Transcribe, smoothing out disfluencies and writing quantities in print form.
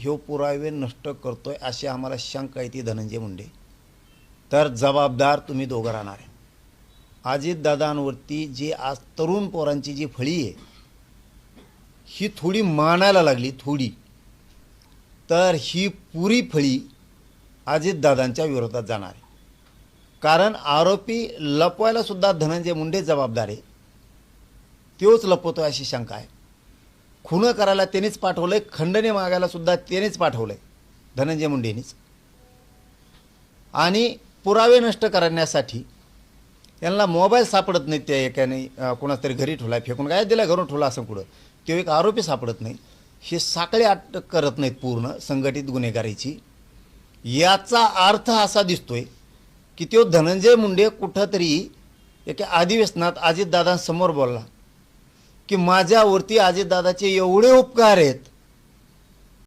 ह्यो पुरावे नष्ट करतोय अशी आम्हाला शंका आहे ती धनंजय मुंडे, तर जबाबदार तुम्ही दोघं राहणार आहे. अजितदादांवरती जी आज तरुण पोरांची जी फळी आहे ही थोडी मानायला लागली थोडी, तर ही पुरी फळी अजितदादांच्या विरोधात जाणार आहे. कारण आरोपी लपवायला सुद्धा धनंजय मुंडे जबाबदार आहे, तोच लपवतोय अशी शंका आहे. खून करायला त्यानेच पाठवलंय, खंडणी मागायला सुद्धा त्यानेच पाठवलंय धनंजय मुंडेंनीच. आणि पुरावे नष्ट करण्यासाठी त्यांना मोबाईल सापडत नाहीत, त्या एकाने कोणाच तरी घरी ठेवला, फेकून काय दिला घरून ठेवला असं कुठं, तो एक आरोपी सापडत नाही. हे साखळे अटक करत नाहीत पूर्ण संघटित गुन्हेगारीची. याचा अर्थ असा दिसतोय की तो धनंजय मुंडे कुठंतरी एका अधिवेशनात अजितदादांसमोर बोलला की माझ्यावरती अजितदादाचे एवढे उपकार आहेत